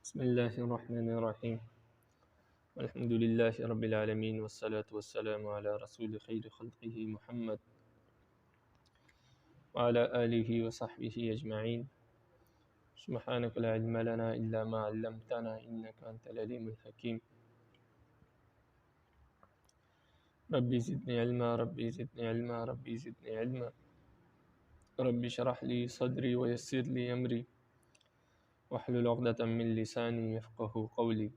بسم الله الرحمن الرحيم. الحمد لله رب العالمين والصلاة والسلام على رسول خير خلقه محمد وعلى آله وصحبه أجمعين. سبحانك لا علم لنا إلا ما علمتنا إنك أنت العليم الحكيم. ربي زدني علما ربي زدني علما ربي زدني علما ربي اشرح لي صدري ويسر لي أمري واحلل عقدة من لساني يفقه قولي.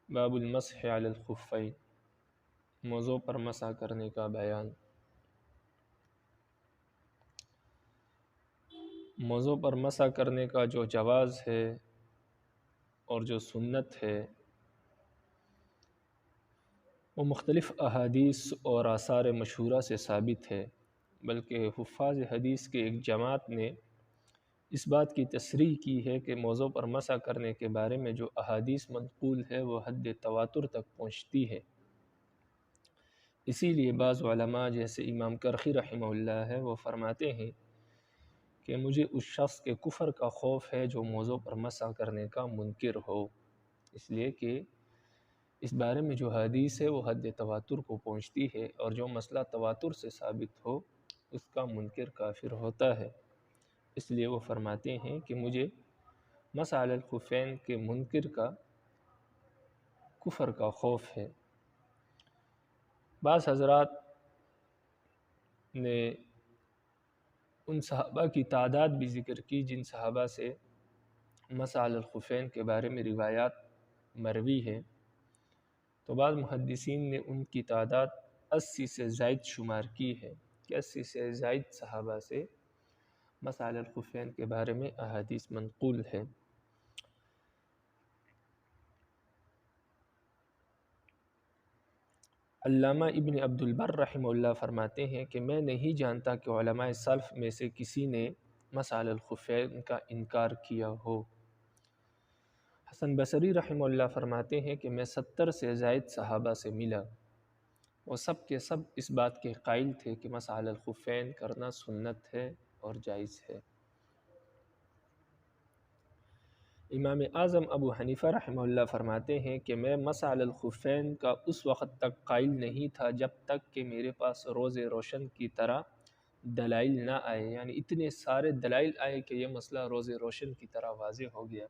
باب المسح على الخفين، موضوع پر مسح کرنے کا بیان۔ موضوع پر مسح کرنے کا جو جواز ہے اور جو سنت ہے وہ مختلف احادیث اور آثار مشہورہ سے ثابت ہے، بلکہ حفاظ حدیث کے ایک جماعت نے اس بات کی تصریح کی ہے کہ موضوع پر مسح کرنے کے بارے میں جو احادیث منقول ہے وہ حد تواتر تک پہنچتی ہے۔ اسی لیے بعض علماء جیسے امام کرخی رحمہ اللہ ہے وہ فرماتے ہیں کہ مجھے اس شخص کے کفر کا خوف ہے جو موضوع پر مسح کرنے کا منکر ہو، اس لیے کہ اس بارے میں جو حدیث ہے وہ حد تواتر کو پہنچتی ہے، اور جو مسئلہ تواتر سے ثابت ہو اس کا منکر کافر ہوتا ہے۔ اس لیے وہ فرماتے ہیں کہ مجھے مسح علی الخفین کے منکر کا کفر کا خوف ہے۔ بعض حضرات نے ان صحابہ کی تعداد بھی ذکر کی جن صحابہ سے مسح علی الخفین کے بارے میں روایات مروی ہے، تو بعض محدثین نے ان کی تعداد 80 سے زائد شمار کی ہے کہ 80 سے زائد صحابہ سے مسح علی الخفین کے بارے میں احادیث منقول ہے۔ علامہ ابن عبد البر رحمہ اللہ فرماتے ہیں کہ میں نہیں جانتا کہ علماء سلف میں سے کسی نے مسح علی الخفین کا انکار کیا ہو۔ حسن بصری رحمہ اللہ فرماتے ہیں کہ میں 70 سے زائد صحابہ سے ملا، وہ سب کے سب اس بات کے قائل تھے کہ مسح علی الخفین کرنا سنت ہے اور جائز ہے۔ امام اعظم ابو حنیفہ رحمہ اللہ فرماتے ہیں کہ میں مسح علی الخفین کا اس وقت تک قائل نہیں تھا جب تک کہ میرے پاس روز روشن کی طرح دلائل نہ آئے، یعنی اتنے سارے دلائل آئے کہ یہ مسئلہ روز روشن کی طرح واضح ہو گیا،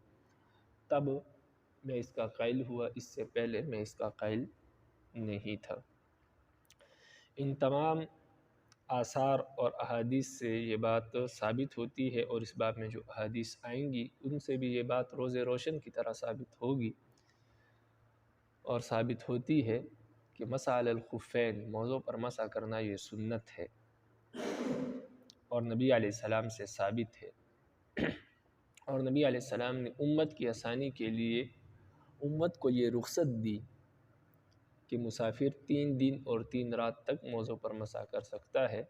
تب میں اس کا قائل ہوا، اس سے پہلے میں اس کا قائل نہیں تھا۔ ان تمام آثار اور احادیث سے یہ بات ثابت ہوتی ہے، اور اس باب میں جو احادیث آئیں گی ان سے بھی یہ بات روز روشن کی طرح ثابت ہوگی اور ثابت ہوتی ہے کہ مسح علی الخفین، موضوع پر مسح کرنا یہ سنت ہے اور نبی علیہ السلام سے ثابت ہے، اور نبی علیہ السلام نے امت کی آسانی کے لیے امت کو یہ رخصت دی کہ مسافر 3 دن اور 3 رات تک موضوع پر مسح کر سکتا ہے،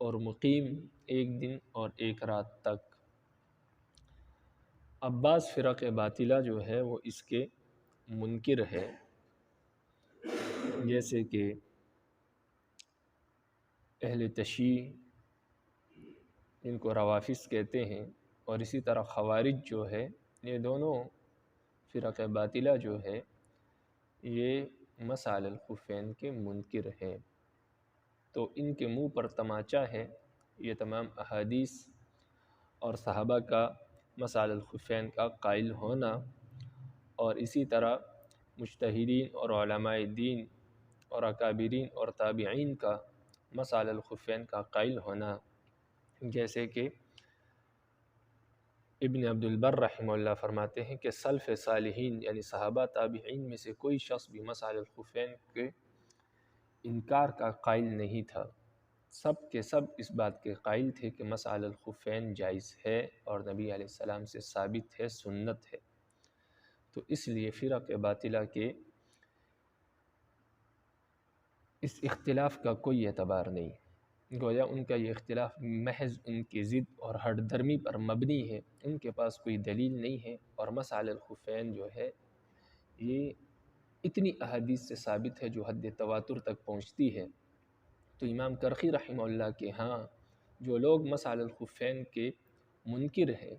اور مقیم 1 دن اور 1 رات تک۔ اب بعض فرق باطلہ جو ہے وہ اس کے منکر ہے، جیسے کہ اہل تشیع ان کو روافض کہتے ہیں، اور اسی طرح خوارج جو ہے، یہ دونوں فرق باطلہ جو ہے یہ مسح علی الخفین کے منکر ہے۔ تو ان کے منہ پر تماچا ہے یہ تمام احادیث اور صحابہ کا مسح علی الخفین کا قائل ہونا، اور اسی طرح مجتہدین اور علماء دین اور اکابرین اور تابعین کا مسح علی الخفین کا قائل ہونا، جیسے کہ ابن عبد البر رحمہ اللہ فرماتے ہیں کہ سلف صالحین یعنی صحابہ تابعین میں سے کوئی شخص بھی مسح علی الخفین کے انکار کا قائل نہیں تھا، سب کے سب اس بات کے قائل تھے کہ مسح علی الخفین جائز ہے اور نبی علیہ السلام سے ثابت ہے، سنت ہے۔ تو اس لیے فرق باطلہ کے اس اختلاف کا کوئی اعتبار نہیں، گویا ان کا یہ اختلاف محض ان کی ضد اور ہٹ درمی پر مبنی ہے، ان کے پاس کوئی دلیل نہیں ہے، اور مسح علی الخفین جو ہے یہ اتنی احادیث سے ثابت ہے جو حد تواتر تک پہنچتی ہے۔ تو امام کرخی رحمہ اللہ کے ہاں جو لوگ مسح علی الخفین کے منکر ہیں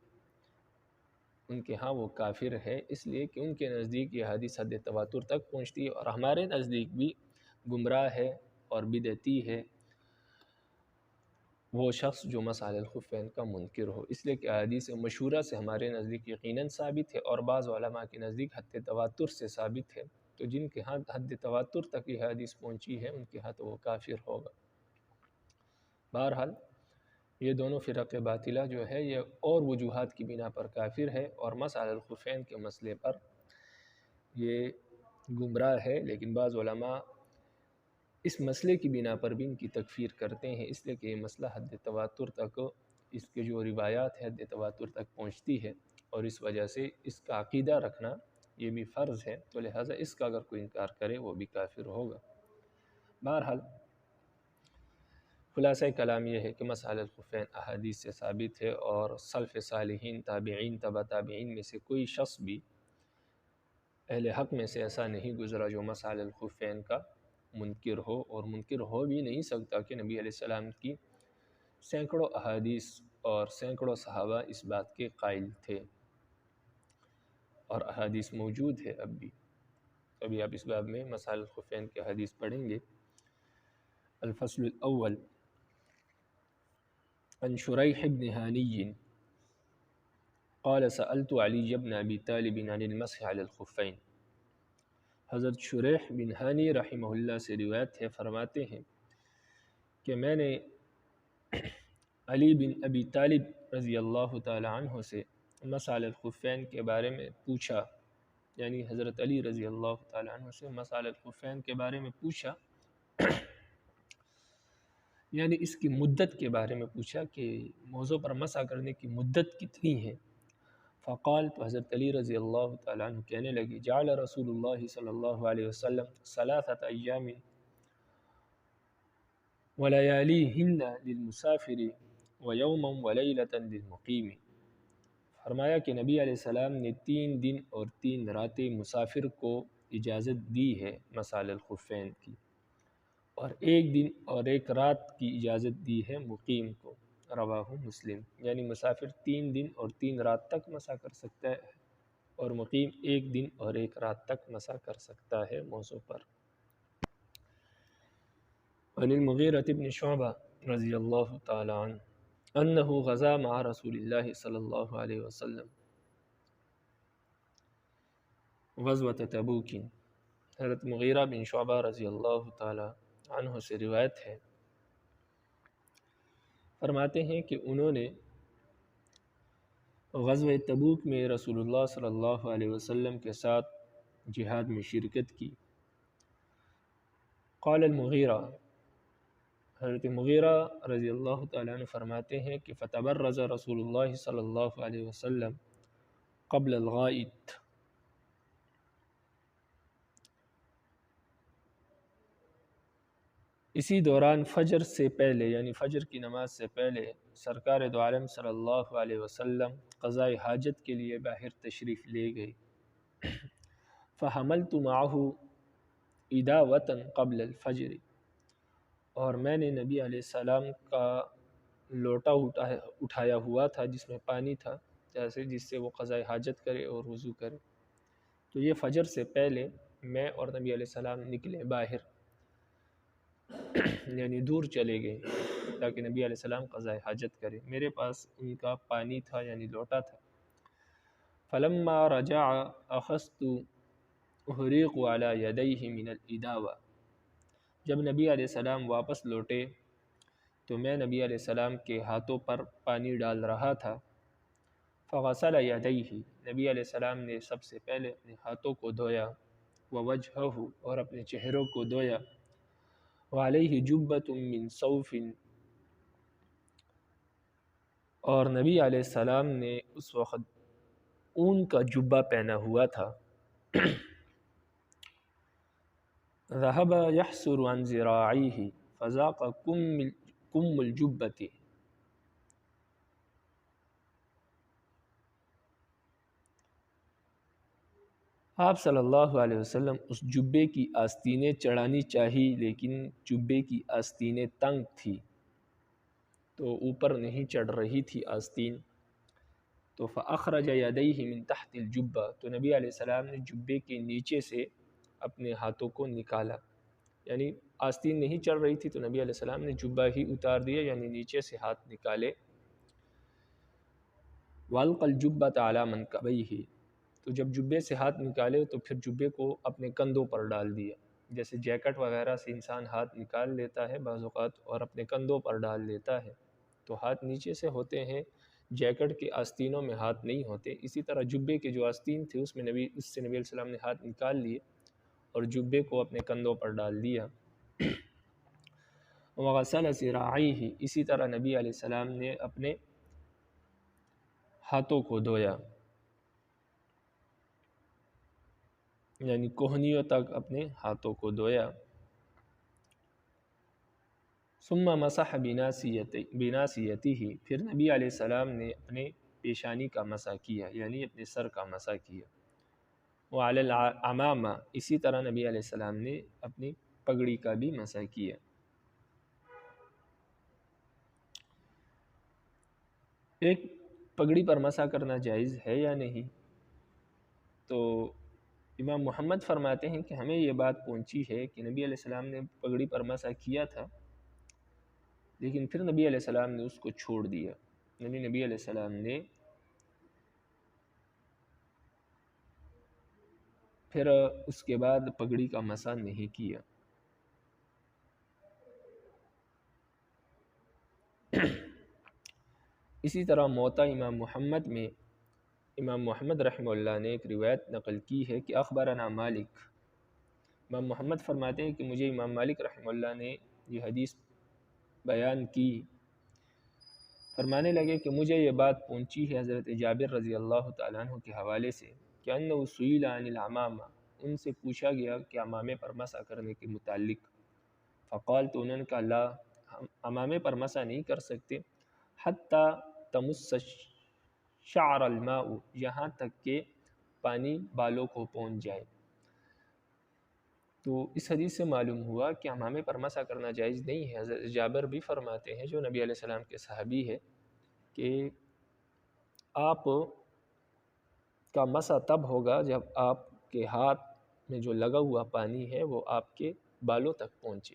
ان کے ہاں وہ کافر ہے، اس لیے کہ ان کے نزدیک یہ حدیث حد تواتر تک پہنچتی ہے، اور ہمارے نزدیک بھی گمراہ ہے اور بدعتی ہے وہ شخص جو مسائل الخفین کا منکر ہو، اس لیے کہ احادیث مشہورہ سے ہمارے نزدیک یقیناً ثابت ہے، اور بعض علماء کے نزدیک حد تواتر سے ثابت ہے، تو جن کے ہاں حد تواتر تک یہ حدیث پہنچی ہے ان کے ہاں تو وہ کافر ہوگا۔ بہرحال یہ دونوں فرق باطلہ جو ہے یہ اور وجوہات کی بنا پر کافر ہے، اور مسائل الخفین کے مسئلے پر یہ گمراہ ہے، لیکن بعض علماء اس مسئلے کی بنا پر بھی ان کی تکفیر کرتے ہیں، اس لیے کہ یہ مسئلہ حد تواتر تک، اس کے جو روایات ہے حد تواتر تک پہنچتی ہے، اور اس وجہ سے اس کا عقیدہ رکھنا یہ بھی فرض ہے، تو لہٰذا اس کا اگر کوئی انکار کرے وہ بھی کافر ہوگا۔ بہرحال خلاصہ کلام یہ ہے کہ مسائل الخفین احادیث سے ثابت ہے، اور سلف صالحین، تابعین، تبع تابعین میں سے کوئی شخص بھی اہل حق میں سے ایسا نہیں گزرا جو مسائل الخفین کا منکر ہو، اور منکر ہو بھی نہیں سکتا کہ نبی علیہ السلام کی سینکڑوں احادیث اور سینکڑوں صحابہ اس بات کے قائل تھے، اور احادیث موجود ہے اب بھی۔ ابھی آپ اس باب میں مسائل الخفین کے حدیث پڑھیں گے۔ الفصل الاول عن شریح بن ہانی قال سألت علی بن ابی طالب عن المسح علی الخفین۔ حضرت شریح بن ہانی رحمہ اللہ سے روایت ہے، فرماتے ہیں کہ میں نے علی بن ابی طالب رضی اللہ تعالی عنہ سے مسائل الخفین کے بارے میں پوچھا، یعنی حضرت علی رضی اللہ تعالی عنہ سے مسائل الخفین کے بارے میں پوچھا، یعنی اس کی مدت کے بارے میں پوچھا کہ موضوع پر مسح کرنے کی مدت کتنی ہے۔ فقال، تو حضرت علی رضی اللہ تعالیٰ عنہ کہنے لگی، جعل رسول اللہ صلی اللہ علیہ وسلم 3 ایام ولیالیہن للمسافر ویوما ولیلۃ للمقیم۔ فرمایا کہ نبی علیہ السلام نے 3 دن اور 3 راتیں مسافر کو اجازت دی ہے مسائل الخفین کی، اور 1 دن اور 1 رات کی اجازت دی ہے مقیم کو۔ رواہ مسلم، یعنی مسافر 3 دن اور 3 رات تک مسح کر سکتا ہے، اور مقیم 1 دن اور 1 رات تک مسح کر سکتا ہے موضوع پر۔ عن المغیرۃ بن شعبہ رضی اللہ تعالی عنہ انہ غزا مع رسول اللہ صلی اللہ علیہ وسلم غزوۃ تبوک۔ حضرت مغیرہ بن شعبہ رضی اللہ تعالی عنہ سے روایت ہے، فرماتے ہیں کہ انہوں نے غزوہ تبوک میں رسول اللہ صلی اللہ علیہ وسلم کے ساتھ جہاد میں شرکت کی۔ قال المغیرہ، حضرت مغیرہ رضی اللہ تعالیٰ عنہ فرماتے ہیں کہ فتبرز رسول اللہ صلی اللہ علیہ وسلم قبل الغائط، اسی دوران فجر سے پہلے، یعنی فجر کی نماز سے پہلے سرکار دو عالم صلی اللہ علیہ وسلم قضاء حاجت کے لیے باہر تشریف لے گئے۔ فحملت معه اداوة قبل الفجر، اور میں نے نبی علیہ السلام کا لوٹا اٹھایا ہوا تھا جس میں پانی تھا، جیسے جس سے وہ قضاء حاجت کرے اور وضو کرے۔ تو یہ فجر سے پہلے میں اور نبی علیہ السلام نکلے باہر، یعنی دور چلے گئے تاکہ نبی علیہ السلام قضاء حاجت کرے۔ میرے پاس ان کا پانی تھا، یعنی لوٹا تھا۔ فلما رجع اخذت احریق على یدیہ من الاداوہ، جب نبی علیہ السلام واپس لوٹے تو میں نبی علیہ السلام کے ہاتھوں پر پانی ڈال رہا تھا۔ فغسل یدیہ، نبی علیہ السلام نے سب سے پہلے اپنے ہاتھوں کو دھویا، ووجہہ، اور اپنے چہروں کو دھویا، وعلیہ جبۃ من صوف، اور نبی علیہ السلام نے اس وقت اون کا جبہ پہنا ہوا تھا۔ ذهب يحسر عن ذراعيه فذاق كم الجبة، آپ صلی اللہ علیہ وسلم اس جبے کی آستینیں چڑھانی چاہی، لیکن جبے کی آستینیں تنگ تھی تو اوپر نہیں چڑھ رہی تھی آستین۔ تو فأخرج یدیہ من تحت الجبہ، تو نبی علیہ السلام نے جبے کے نیچے سے اپنے ہاتھوں کو نکالا، یعنی آستین نہیں چڑھ رہی تھی تو نبی علیہ السلام نے جبہ ہی اتار دیا، یعنی نیچے سے ہاتھ نکالے۔ وَأَلْقَى الْجُبَّةَ عَلَى مَنْكَبَيْهِ، تو جب جبے سے ہاتھ نکالے تو پھر جبے کو اپنے کندھوں پر ڈال دیا، جیسے جیکٹ وغیرہ سے انسان ہاتھ نکال لیتا ہے بعض اوقات اور اپنے کندھوں پر ڈال لیتا ہے، تو ہاتھ نیچے سے ہوتے ہیں، جیکٹ کے آستینوں میں ہاتھ نہیں ہوتے، اسی طرح جبے کے جو آستین تھے اس سے نبی علیہ السلام نے ہاتھ نکال لیے اور جبے کو اپنے کندھوں پر ڈال دیا۔ وغسل ذراعیہ، اسی طرح نبی علیہ السلام نے اپنے ہاتھوں کو دھویا، یعنی کوہنیوں تک اپنے ہاتھوں کو دھویا۔ ثم مسح بناصیتہ، پھر نبی علیہ السلام نے اپنے پیشانی کا مسح کیا، یعنی اپنے سر کا مسح کیا۔ وعلی العمامہ، اسی طرح نبی علیہ السلام نے اپنی پگڑی کا بھی مسح کیا۔ ایک پگڑی پر مسح کرنا جائز ہے یا نہیں؟ تو امام محمد فرماتے ہیں کہ ہمیں یہ بات پہنچی ہے کہ نبی علیہ السلام نے پگڑی پر مسح کیا تھا، لیکن پھر نبی علیہ السلام نے اس کو چھوڑ دیا، نبی علیہ السلام نے پھر اس کے بعد پگڑی کا مسح نہیں کیا۔ اسی طرح موطا امام محمد میں امام محمد رحمہ اللہ نے ایک روایت نقل کی ہے کہ اخبرنا مالک، امام محمد فرماتے ہیں کہ مجھے امام مالک رحمہ اللہ نے یہ حدیث بیان کی، فرمانے لگے کہ مجھے یہ بات پہنچی ہے حضرت جابر رضی اللہ تعالیٰ عنہ کے حوالے سے کہ انہ سئل عن العمامہ، ان سے پوچھا گیا کہ عمامے پر مسح کرنے کے متعلق، فقال، تو انہوں نے کہا لا، ہم عمامے پر مسح نہیں کر سکتے، حتی تمس شعر الماء، یہاں تک کہ پانی بالوں کو پہنچ جائے۔ تو اس حدیث سے معلوم ہوا کہ عمامے پر مسح کرنا جائز نہیں ہے۔ حضرت جابر بھی فرماتے ہیں جو نبی علیہ السلام کے صحابی ہے کہ آپ کا مسح تب ہوگا جب آپ کے ہاتھ میں جو لگا ہوا پانی ہے وہ آپ کے بالوں تک پہنچے،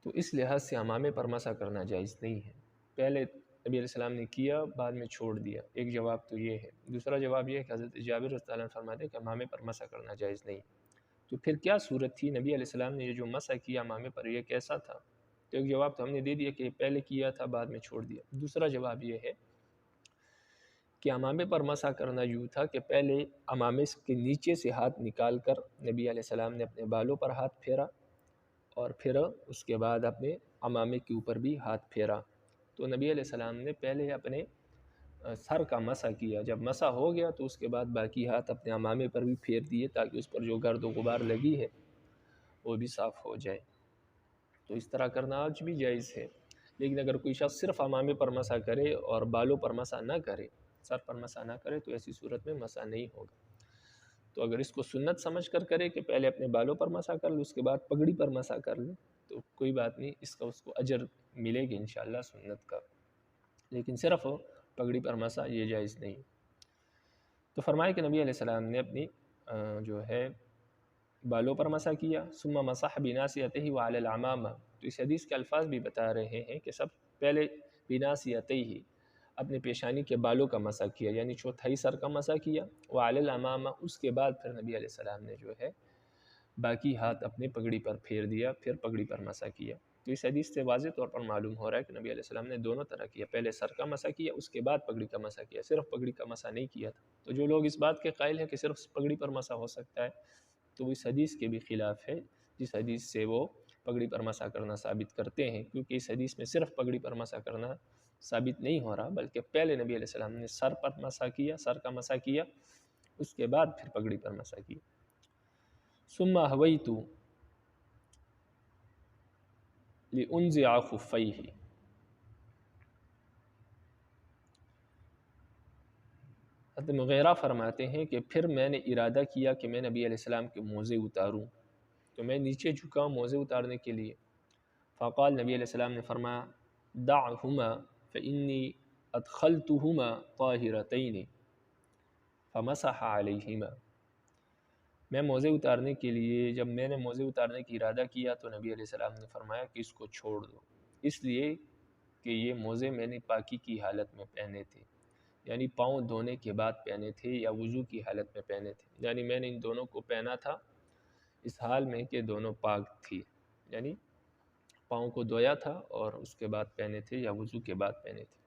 تو اس لحاظ سے عمامے پر مسح کرنا جائز نہیں ہے۔ پہلے نبی علیہ السلام نے کیا، بعد میں چھوڑ دیا، ایک جواب تو یہ ہے۔ دوسرا جواب یہ ہے کہ حضرت جابر رضی اللہ عنہ فرماتے ہیں کہ عمامے پر مسح کرنا جائز نہیں، تو پھر کیا صورت تھی؟ نبی علیہ السلام نے یہ جو مسح کیا عمامے پر یہ کیسا تھا؟ تو ایک جواب تو ہم نے دے دیا کہ پہلے کیا تھا بعد میں چھوڑ دیا۔ دوسرا جواب یہ ہے کہ عمامے پر مسح کرنا یوں تھا کہ پہلے عمامے کے نیچے سے ہاتھ نکال کر نبی علیہ السلام نے اپنے بالوں پر ہاتھ پھیرا اور پھر اس کے بعد اپنے عمامے کے اوپر بھی ہاتھ پھیرا۔ تو نبی علیہ السلام نے پہلے اپنے سر کا مسح کیا، جب مسح ہو گیا تو اس کے بعد باقی ہاتھ اپنے عمامے پر بھی پھیر دیے تاکہ اس پر جو گرد و غبار لگی ہے وہ بھی صاف ہو جائے۔ تو اس طرح کرنا آج بھی جائز ہے، لیکن اگر کوئی شخص صرف عمامے پر مسح کرے اور بالوں پر مسح نہ کرے، سر پر مسح نہ کرے، تو ایسی صورت میں مسح نہیں ہوگا۔ تو اگر اس کو سنت سمجھ کر کرے کہ پہلے اپنے بالوں پر مسح کر لے اس کے بعد پگڑی پر مسح کر لے تو کوئی بات نہیں، اس کا اس کو اجر ملے گی انشاءاللہ سنت کا، لیکن صرف پگڑی پر مسح یہ جائز نہیں۔ تو فرمائے کہ نبی علیہ السلام نے اپنی جو ہے بالوں پر مسح کیا، ثم مسح بناصیتہ وعلی العمامہ، تو اس حدیث کے الفاظ بھی بتا رہے ہیں کہ سب پہلے بناصیتہ اپنے پیشانی کے بالوں کا مسح کیا، یعنی چوتھائی سر کا مسح کیا، وعلی العمامہ، اس کے بعد پھر نبی علیہ السلام نے جو ہے باقی ہاتھ اپنے پگڑی پر پھیر دیا، پھر پگڑی پر مسح کیا۔ تو اس حدیث سے واضح طور پر معلوم ہو رہا ہے کہ نبی علیہ السلام نے دونوں طرح کیا، پہلے سر کا مسح کیا، اس کے بعد پگڑی کا مسح کیا، صرف پگڑی کا مسح نہیں کیا تھا۔ تو جو لوگ اس بات کے قائل ہیں کہ صرف پگڑی پر مسح ہو سکتا ہے تو وہ اس حدیث کے بھی خلاف ہے جس حدیث سے وہ پگڑی پر مسح کرنا ثابت کرتے ہیں، کیونکہ اس حدیث میں صرف پگڑی پر مسح کرنا ثابت نہیں ہو رہا بلکہ پہلے نبی علیہ السلام نے سر پر مسح کیا، سر کا مسح کیا، اس کے بعد پھر پگڑی پر مسح کیا۔ ثم احویت لانزع خفیہ، حضرت مغیرہ فرماتے ہیں کہ پھر میں نے ارادہ کیا کہ میں نبی علیہ السلام کے موزے اتاروں، تو میں نیچے جھکا موزے اتارنے کے لیے، فقال، نبی علیہ السلام نے فرمایا دعہما فانی ادخلتہما طاہرتین فمسح علیہما، میں موزے اتارنے کے لیے جب میں نے موزے اتارنے کی ارادہ کیا تو نبی علیہ السلام نے فرمایا کہ اس کو چھوڑ دو، اس لیے کہ یہ موزے میں نے پاکی کی حالت میں پہنے تھے، یعنی پاؤں دھونے کے بعد پہنے تھے یا وضو کی حالت میں پہنے تھے، یعنی میں نے ان دونوں کو پہنا تھا اس حال میں کہ دونوں پاک تھی، یعنی پاؤں کو دھویا تھا اور اس کے بعد پہنے تھے یا وضو کے بعد پہنے تھے،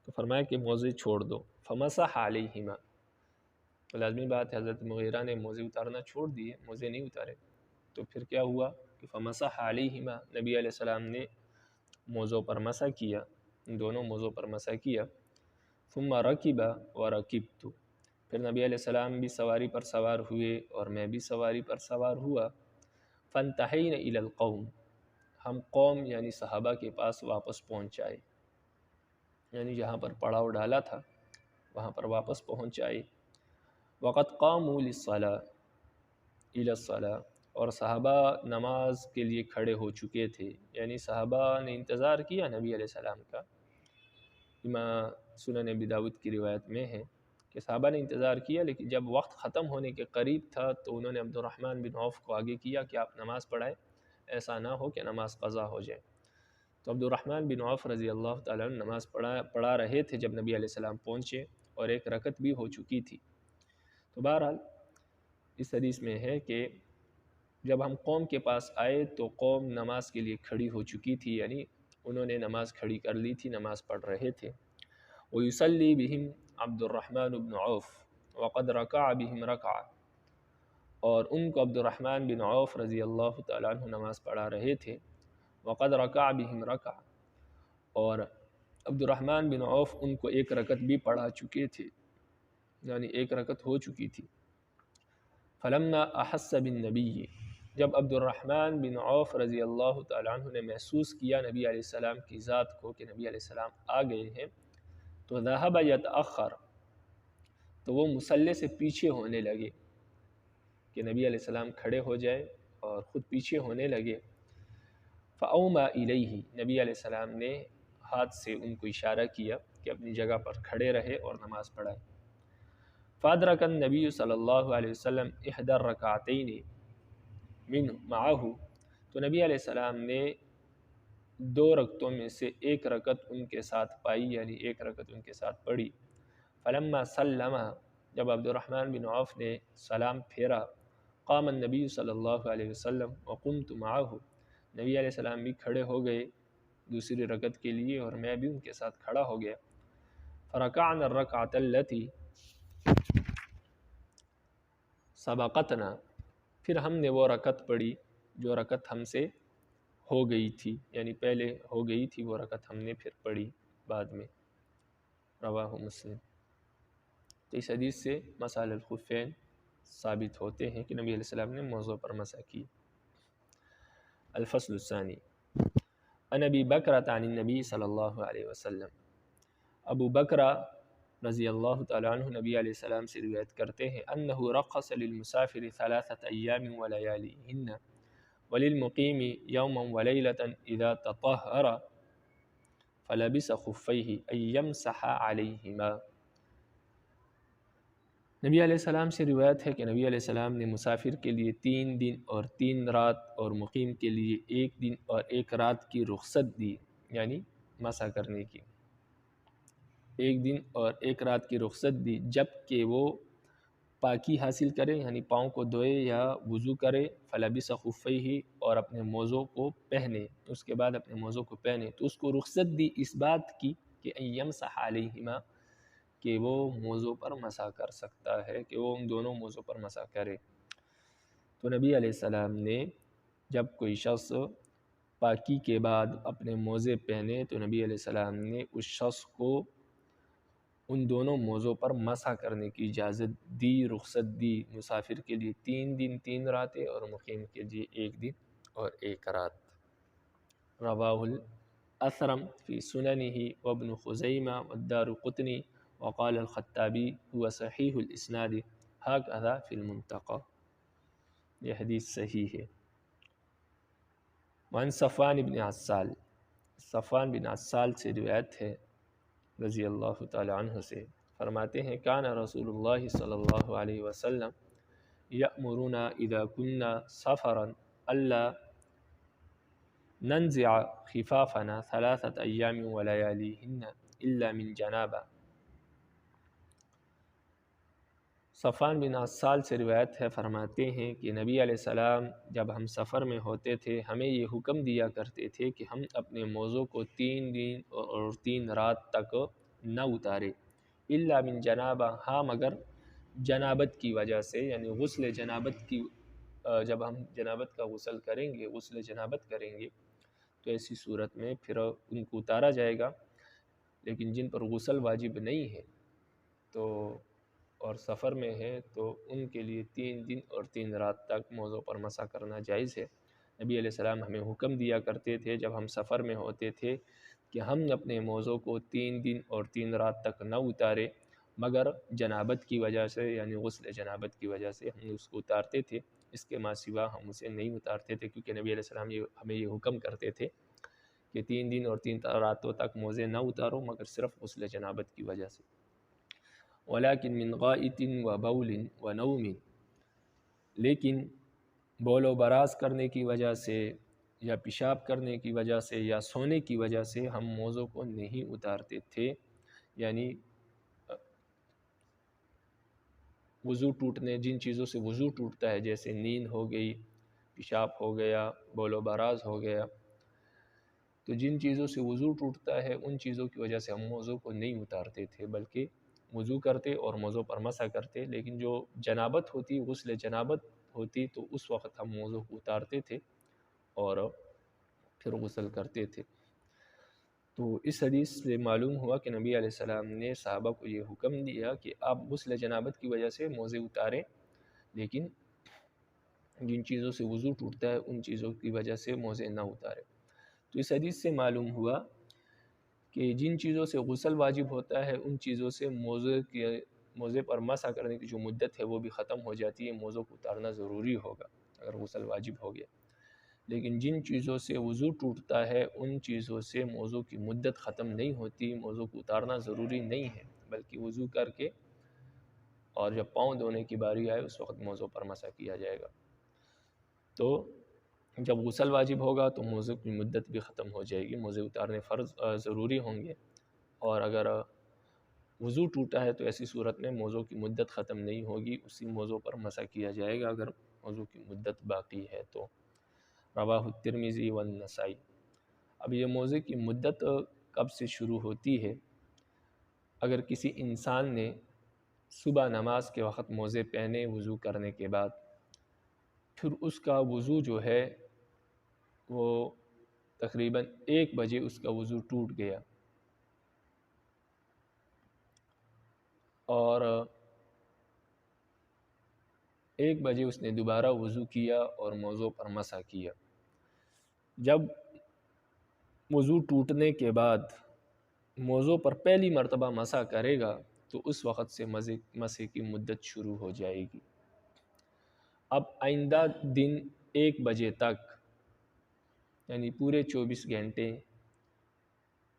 تو فرمایا کہ موزے چھوڑ دو۔ فمسح علیہما، تو لازمی بات ہے حضرت مغیرہ نے موزے اتارنا چھوڑ دیے، موزے نہیں اتارے، تو پھر کیا ہوا کہ فمسح علیہما، نبی علیہ السلام نے موزوں پر مسح کیا، دونوں موزوں پر مسح کیا۔ ثم رکب ورکبت، پھر نبی علیہ السلام بھی سواری پر سوار ہوئے اور میں بھی سواری پر سوار ہوا۔ فانتہینا الی القوم، ہم قوم یعنی صحابہ کے پاس واپس پہنچ آئے، یعنی جہاں پر پڑاؤ ڈالا تھا وہاں پر واپس پہنچ آئے۔ وقد قاموا للصلاة الی الصلاة، اور صحابہ نماز کے لیے کھڑے ہو چکے تھے، یعنی صحابہ نے انتظار کیا نبی علیہ السلام کا۔ امام سنن ابی داؤد کی روایت میں ہے کہ صحابہ نے انتظار کیا، لیکن جب وقت ختم ہونے کے قریب تھا تو انہوں نے عبد الرحمن بن عوف کو آگے کیا کہ آپ نماز پڑھائیں، ایسا نہ ہو کہ نماز قضا ہو جائے۔ تو عبد الرحمن بن عوف رضی اللہ تعالیٰ عنہ نماز پڑھا رہے تھے جب نبی علیہ السلام پہنچے، اور ایک رکعت بھی ہو چکی تھی۔ تو بہرحال اس حدیث میں ہے کہ جب ہم قوم کے پاس آئے تو قوم نماز کے لیے کھڑی ہو چکی تھی، یعنی انہوں نے نماز کھڑی کر لی تھی، نماز پڑھ رہے تھے۔ وَيُصَلِّي بِهِمْ عبد الرحمن بن عوف وقد رکع بِهِمْ رکعہ، اور ان کو عبد الرحمن بن عوف رضی اللہ تعالیٰ عنہ نماز پڑھا رہے تھے۔ وقد رکع بِهِمْ رکعہ، اور عبد الرحمن بن عوف ان کو ایک رکعت بھی پڑھا چکے تھے، یعنی ایک رکعت ہو چکی تھی۔ فلما احس بالنبی، جب عبد الرحمن بن عوف رضی اللہ تعالیٰ عنہ نے محسوس کیا نبی علیہ السلام کی ذات کو کہ نبی علیہ السلام آ گئے ہیں، تو ذهب يتأخر، تو وہ مصلی سے پیچھے ہونے لگے کہ نبی علیہ السلام کھڑے ہو جائے اور خود پیچھے ہونے لگے۔ فأومى إلیہ، نبی علیہ السلام نے ہاتھ سے ان کو اشارہ کیا کہ اپنی جگہ پر کھڑے رہے اور نماز پڑھائے۔ فادرک النبی صلی اللہ علیہ وسلم احدى الرکعتین منہ معہ، تو نبی علیہ السلام نے دو رکعتوں میں سے ایک رکعت ان کے ساتھ پائی، یعنی ایک رکعت ان کے ساتھ پڑھی۔ فلما سلم، جب عبد الرحمن بن عوف نے سلام پھیرا، قام النبی صلی اللہ علیہ وسلم وقمت معہ، نبی علیہ السلام بھی کھڑے ہو گئے دوسری رکعت کے لیے اور میں بھی ان کے ساتھ کھڑا ہو گیا۔ فرکعنا الرکعۃ التی سبقتنا، پھر ہم نے وہ رکعت پڑھی جو رکعت ہم سے ہو گئی تھی، یعنی پہلے ہو گئی تھی وہ رکعت ہم نے پھر پڑھی بعد میں۔ رواہ مسلم۔ تو اس حدیث سے مسح الخفین ثابت ہوتے ہیں کہ نبی علیہ السلام نے موضوع پر مسح کی۔ الفصل الثانی، عن ابی بکرۃ عن النبی صلی اللہ علیہ وسلم، ابو بکرہ رضی اللہ تعالیٰ عنہ نبی علیہ السلام سے روایت کرتے ہیں، انہ رخص للمسافر 3 ایام ولیالیہن وللمقیم یوما ولیلۃ اذا تطہر فلبس خفیہ ان یمسح علیہما۔ نبی علیہ السلام سے روایت ہے کہ نبی علیہ السلام نے مسافر کے لیے 3 دن اور 3 رات اور مقیم کے لیے 1 دن اور 1 رات کی رخصت دی، یعنی مسح کرنے کی 1 دن اور 1 رات کی رخصت دی، جب کہ وہ پاکی حاصل کرے، یعنی پاؤں کو دھوئے یا وضو کرے، فلبس خفیہ، اور اپنے موزوں کو پہنے، اس کے بعد اپنے موزوں کو پہنے، تو اس کو رخصت دی اس بات کی کہ ان یمسح علیہما، کہ وہ موزوں پر مسح کر سکتا ہے، کہ وہ ان دونوں موزوں پر مسح کرے۔ تو نبی علیہ السلام نے جب کوئی شخص پاکی کے بعد اپنے موزے پہنے تو نبی علیہ السلام نے اس شخص کو ان دونوں موزوں پر مسح کرنے کی اجازت دی، رخصت دی، مسافر کے لیے 3 دن 3 راتیں اور مقیم کے لیے 1 دن اور 1 رات۔ رواہ الاثرم فی سننہ وابن خزیمہ والدارقطنی وقال الخطابی هو صحیح الاسناد ہکذا فی المنتقی، یہ حدیث صحیح ہے۔ وعن صفوان بن عسال، صفوان بن عسال سے روایت ہے رضی اللہ تعالی عنہ سے فرماتے ہیں کان رسول اللہ صلی اللہ علیہ وسلم یأمرنا اذا كنا سفرا الا ننزع خفافنا 3 أيام ولياليهن الا من جنابہ۔ صفوان بن عسال سے روایت ہے، فرماتے ہیں کہ نبی علیہ السلام جب ہم سفر میں ہوتے تھے ہمیں یہ حکم دیا کرتے تھے کہ ہم اپنے موضوع کو 3 دن اور 3 رات تک نہ اتارے، الا من جنابہ، ہاں مگر جنابت کی وجہ سے، یعنی غسل جنابت کی، جب ہم جنابت کا غسل کریں گے، غسل جنابت کریں گے تو ایسی صورت میں پھر ان کو اتارا جائے گا، لیکن جن پر غسل واجب نہیں ہے تو اور سفر میں ہے تو ان کے لیے 3 دن اور 3 رات تک موضوع پر مسح کرنا جائز ہے۔ نبی علیہ السلام ہمیں حکم دیا کرتے تھے جب ہم سفر میں ہوتے تھے کہ ہم اپنے موضوع کو 3 دن اور 3 رات تک نہ اتارے، مگر جنابت کی وجہ سے، یعنی غسل جنابت کی وجہ سے ہم اس کو اتارتے تھے، اس کے ما سوا ہم اسے نہیں اتارتے تھے، کیونکہ نبی علیہ السلام ہمیں یہ حکم کرتے تھے کہ 3 دن اور 3 راتوں تک موزے نہ اتارو مگر صرف غسل جنابت کی وجہ سے۔ ولیکن من غائط و بول و نوم، لیکن بول و براز کرنے کی وجہ سے یا پیشاب کرنے کی وجہ سے یا سونے کی وجہ سے ہم موضوع کو نہیں اتارتے تھے، یعنی وضو ٹوٹنے، جن چیزوں سے وضو ٹوٹتا ہے جیسے نیند ہو گئی، پیشاب ہو گیا، بول و براز ہو گیا، تو جن چیزوں سے وضو ٹوٹتا ہے ان چیزوں کی وجہ سے ہم موضوع کو نہیں اتارتے تھے، بلکہ وضو کرتے اور موضوع پر مسح کرتے، لیکن جو جنابت ہوتی، غسل جنابت ہوتی تو اس وقت ہم موضوع کو اتارتے تھے اور پھر غسل کرتے تھے۔ تو اس حدیث سے معلوم ہوا کہ نبی علیہ السلام نے صحابہ کو یہ حکم دیا کہ آپ غسل جنابت کی وجہ سے موضوع اتاریں، لیکن جن چیزوں سے وضو ٹوٹتا ہے ان چیزوں کی وجہ سے موضوع نہ اتاریں۔ تو اس حدیث سے معلوم ہوا کہ جن چیزوں سے غسل واجب ہوتا ہے ان چیزوں سے موضوع پر مسح کرنے کی جو مدت ہے وہ بھی ختم ہو جاتی ہے، موضوع کو اتارنا ضروری ہوگا اگر غسل واجب ہو گیا۔ لیکن جن چیزوں سے وضو ٹوٹتا ہے ان چیزوں سے موضوع کی مدت ختم نہیں ہوتی، موضوع کو اتارنا ضروری نہیں ہے، بلکہ وضو کر کے اور جب پاؤں دھونے کی باری آئے اس وقت موضوع پر مسح کیا جائے گا۔ تو جب غسل واجب ہوگا تو موضوع کی مدت بھی ختم ہو جائے گی، موضوع اتارنے فرض ضروری ہوں گے، اور اگر وضو ٹوٹا ہے تو ایسی صورت میں موضوع کی مدت ختم نہیں ہوگی، اسی موضوع پر مسح کیا جائے گا اگر موضوع کی مدت باقی ہے تو۔ رواہ الترمذی والنسائی۔ اب یہ موضوع کی مدت کب سے شروع ہوتی ہے؟ اگر کسی انسان نے صبح نماز کے وقت موزے پہنے وضو کرنے کے بعد، پھر اس کا وضو جو ہے وہ تقریباً 1 بجے اس کا وضو ٹوٹ گیا، اور 1 بجے اس نے دوبارہ وضو کیا اور موضوع پر مسح کیا۔ جب وضو ٹوٹنے کے بعد موضوع پر پہلی مرتبہ مسح کرے گا تو اس وقت سے مسح کی مدت شروع ہو جائے گی۔ اب آئندہ دن 1 بجے تک، یعنی پورے 24 گھنٹے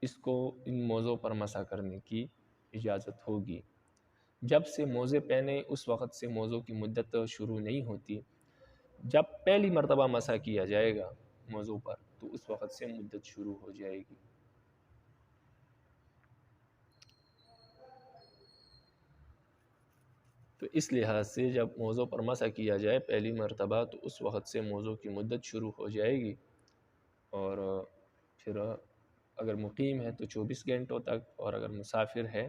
اس کو ان موضوع پر مسح کرنے کی اجازت ہوگی۔ جب سے موزے پہنے اس وقت سے موضوع کی مدت شروع نہیں ہوتی، جب پہلی مرتبہ مسح کیا جائے گا موضوع پر تو اس وقت سے مدت شروع ہو جائے گی۔ تو اس لحاظ سے جب موضوع پر مسح کیا جائے پہلی مرتبہ تو اس وقت سے موضوع کی مدت شروع ہو جائے گی، اور پھر اگر مقیم ہے تو 24 گھنٹوں تک، اور اگر مسافر ہے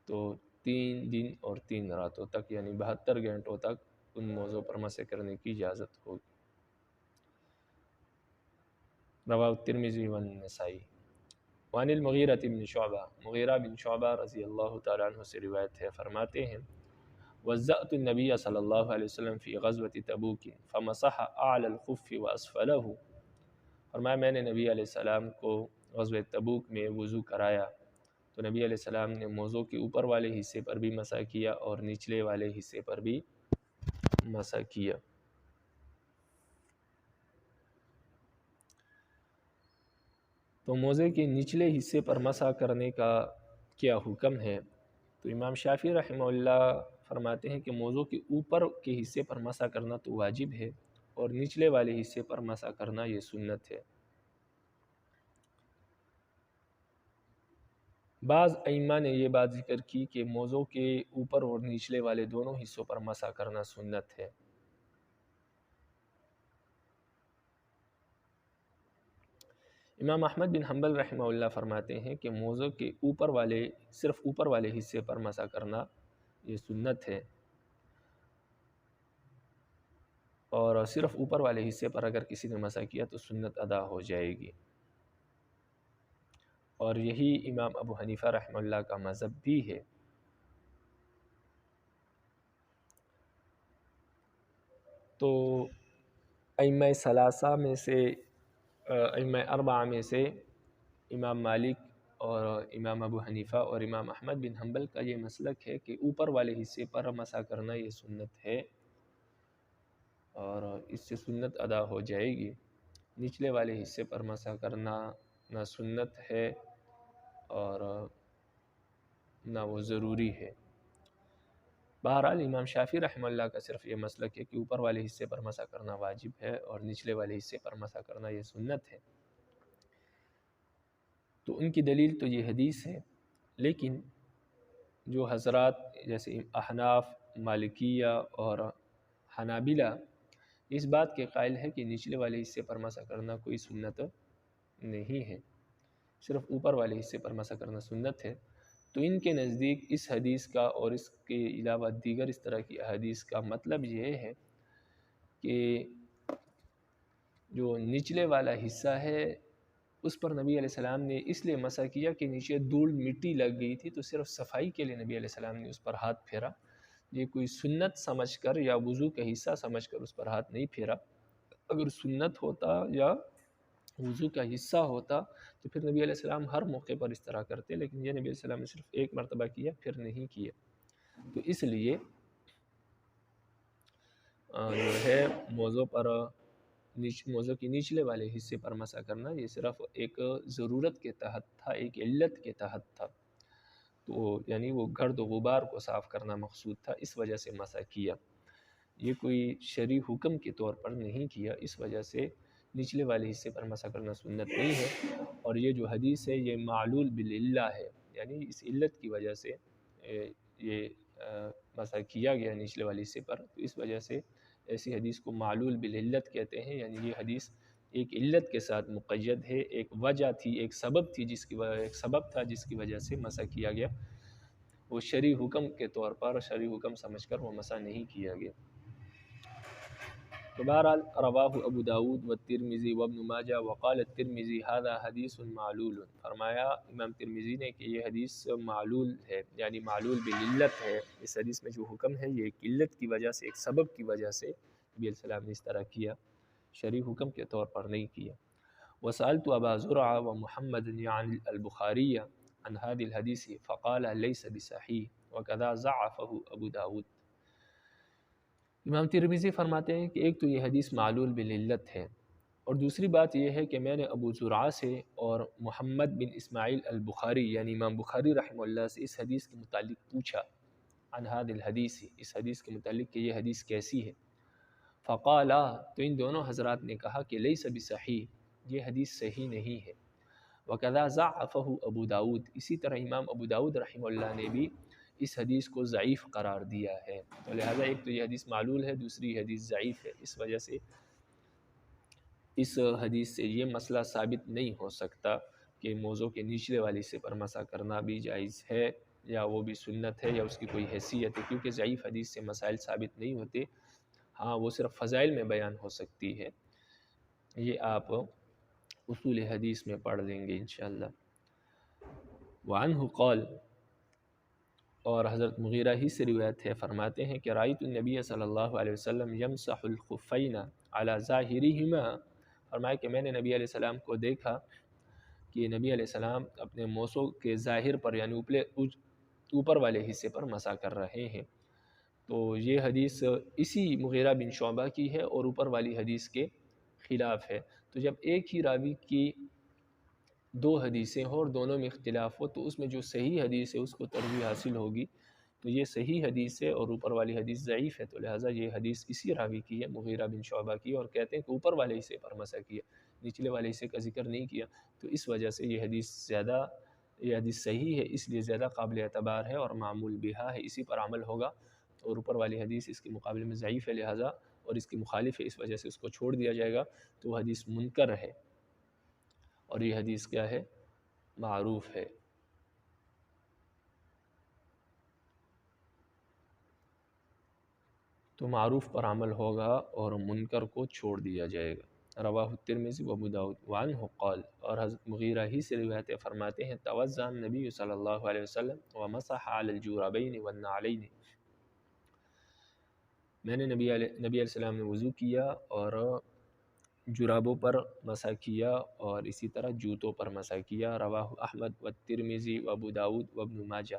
تو 3 دن اور 3 راتوں تک، یعنی 72 گھنٹوں تک ان موضوع پر مسح کرنے کی اجازت ہوگی۔ رواہ الترمذی والنسائی۔ وعن المغیرہ بن شعبہ، مغیرہ بن شعبہ رضی اللہ تعالیٰ عنہ سے روایت ہے، فرماتے ہیں وزأت النبی صلی اللہ علیہ وسلم فی غزوۃ تبوک فمسح اعلی الخف واسفلہ، فرمایا میں نے نبی علیہ السلام کو غزوہ تبوک میں وضو کرایا تو نبی علیہ السلام نے موضوع کے اوپر والے حصے پر بھی مسح کیا اور نچلے والے حصے پر بھی مسح کیا۔ تو موضوع کے نچلے حصے پر مسح کرنے کا کیا حکم ہے؟ تو امام شافعی رحمہ اللہ فرماتے ہیں کہ موضوع کے اوپر کے حصے پر مسح کرنا تو واجب ہے اور نچلے والے حصے پر مسح کرنا یہ سنت ہے۔ بعض ائمہ نے یہ بات ذکر کی کہ موضوع کے اوپر اور نچلے والے دونوں حصوں پر مسح کرنا سنت ہے۔ امام احمد بن حنبل رحمہ اللہ فرماتے ہیں کہ موضوع کے صرف اوپر والے حصے پر مسح کرنا یہ سنت ہے، اور صرف اوپر والے حصے پر اگر کسی نے مسح کیا تو سنت ادا ہو جائے گی، اور یہی امام ابو حنیفہ رحمہ اللہ کا مذہب بھی ہے۔ تو ائمہ ثلاثہ میں سے ائمہ اربعہ میں سے امام مالک اور امام ابو حنیفہ اور امام احمد بن حنبل کا یہ مسلک ہے کہ اوپر والے حصے پر مسح کرنا یہ سنت ہے اور اس سے سنت ادا ہو جائے گی۔ نچلے والے حصے پر مسح کرنا نہ سنت ہے اور نہ وہ ضروری ہے۔ بہرحال امام شافعی رحمہ اللہ کا صرف یہ مسلک ہے کہ اوپر والے حصے پر مسح کرنا واجب ہے اور نچلے والے حصے پر مسح کرنا یہ سنت ہے۔ تو ان کی دلیل تو یہ حدیث ہے، لیکن جو حضرات جیسے احناف، مالکیہ اور حنابلہ اس بات کے قائل ہے کہ نچلے والے حصے پر مسح کرنا کوئی سنت نہیں ہے، صرف اوپر والے حصے پر مسح کرنا سنت ہے، تو ان کے نزدیک اس حدیث کا اور اس کے علاوہ دیگر اس طرح کی احادیث کا مطلب یہ ہے کہ جو نچلے والا حصہ ہے اس پر نبی علیہ السلام نے اس لیے مسح کیا کہ نیچے دھول مٹی لگ گئی تھی، تو صرف صفائی کے لیے نبی علیہ السلام نے اس پر ہاتھ پھیرا، یہ کوئی سنت سمجھ کر یا وضو کا حصہ سمجھ کر اس پر ہاتھ نہیں پھیرا۔ اگر سنت ہوتا یا وضو کا حصہ ہوتا تو پھر نبی علیہ السلام ہر موقع پر اس طرح کرتے، لیکن یہ نبی علیہ السلام نے صرف ایک مرتبہ کیا پھر نہیں کیا، تو اس لیے جو ہے موضوع کے نچلے والے حصے پر مسح کرنا یہ صرف ایک ضرورت کے تحت تھا، ایک علت کے تحت تھا، تو یعنی وہ گرد و غبار کو صاف کرنا مقصود تھا، اس وجہ سے مسح کیا، یہ کوئی شرعی حکم کے طور پر نہیں کیا، اس وجہ سے نچلے والے حصے پر مسح کرنا سنت نہیں ہے۔ اور یہ جو حدیث ہے یہ معلول بالعلہ ہے، یعنی اس علت کی وجہ سے یہ مسح کیا گیا نچلے والے حصے پر، تو اس وجہ سے ایسی حدیث کو معلول بالعلت کہتے ہیں، یعنی یہ حدیث ایک علت کے ساتھ مقید ہے، ایک وجہ تھی، ایک سبب تھی، ایک سبب تھا جس کی وجہ سے مسح کیا گیا، وہ شرعی حکم کے طور پر شرعی حکم سمجھ کر وہ مسح نہیں کیا گیا۔ تو بہرحال رواہ ابو داود والترمذی وابن ماجہ وقال الترمذی هذا حدیث معلول، فرمایا امام ترمذی نے کہ یہ حدیث معلول ہے، یعنی معلول بالعلت ہے، اس حدیث میں جو حکم ہے یہ ایک علت کی وجہ سے، ایک سبب کی وجہ سے نبی علیہ السلام نے اس طرح کیا، شرعی حکم کے طور پر نہیں کیا۔ وسألت ابا زرع ومحمد عن البخاری عن هذه الحديث فقال ليس بصحيح وكذا ضعفه ابو داود۔ امام ترمذی فرماتے ہیں کہ ایک تو یہ حدیث معلول بالعلت ہے، اور دوسری بات یہ ہے کہ میں نے ابو زرعہ سے اور محمد بن اسماعیل البخاری یعنی امام بخاری رحمہ اللہ سے اس حدیث کے متعلق پوچھا، عن هذه الحدیث، اس حدیث کے متعلق کہ یہ حدیث کیسی ہے، فقالا، تو ان دونوں حضرات نے کہا کہ لیس بصحیح، یہ حدیث صحیح نہیں ہے، وکذا ضعفہ ابو داود، اسی طرح امام ابو داود رحمہ اللہ نے بھی اس حدیث کو ضعیف قرار دیا ہے، تو لہذا ایک تو یہ حدیث معلول ہے، دوسری حدیث ضعیف ہے، اس وجہ سے اس حدیث سے یہ مسئلہ ثابت نہیں ہو سکتا کہ موضوع کے نچلے والے حصے پر مسح کرنا بھی جائز ہے یا وہ بھی سنت ہے یا اس کی کوئی حیثیت ہے، کیونکہ ضعیف حدیث سے مسائل ثابت نہیں ہوتے، ہاں وہ صرف فضائل میں بیان ہو سکتی ہے، یہ آپ اصول حدیث میں پڑھ لیں گے انشاءاللہ۔ وعنہ قال، اور حضرت مغیرہ ہی سے روایت ہے، فرماتے ہیں کہ رأیت النبی صلی اللہ علیہ وسلم یمسح الخفین علی ظاہرہما، فرمایا کہ میں نے نبی علیہ السلام کو دیکھا کہ نبی علیہ السلام اپنے موصو کے ظاہر پر یعنی اوپر والے حصے پر مسح کر رہے ہیں، تو یہ حدیث اسی مغیرہ بن شعبہ کی ہے اور اوپر والی حدیث کے خلاف ہے، تو جب ایک ہی راوی کی دو حدیثیں ہوں اور دونوں میں اختلاف ہو تو اس میں جو صحیح حدیث ہے اس کو ترجیح حاصل ہوگی، تو یہ صحیح حدیث ہے اور اوپر والی حدیث ضعیف ہے، تو لہٰذا یہ حدیث اسی راوی کی ہے، مغیرہ بن شعبہ کی، اور کہتے ہیں کہ اوپر والے حصے پر مسح کیا، نچلے والے حصے کا ذکر نہیں کیا، تو اس وجہ سے یہ حدیث صحیح ہے، اس لیے زیادہ قابل اعتبار ہے اور معمول بہا ہے، اسی پر عمل ہوگا، اور اوپر والی حدیث اس کے مقابلے میں ضعیف ہے لہٰذا اور اس کی مخالف ہے، اس وجہ سے اس کو چھوڑ دیا جائے گا، تو وہ حدیث منکر ہے، اور یہ حدیث کیا ہے؟ معروف ہے۔ تو معروف پر عمل ہوگا اور منکر کو چھوڑ دیا جائے گا۔ رواہ الترمذی و ابو داؤد وعنہ قال، اور حضرت مغیرہ ہی سے روایت فرماتے ہیں توضأ النبی صلی اللہ علیہ وسلم ومسح علی الجوربین والنعلین، میں نے نبی علیہ السلام نے وضو کیا اور جرابوں پر مسح کیا اور اسی طرح جوتوں پر مسح کیا۔ رواہ احمد والترمذی و ابو داؤد و ابن ماجہ۔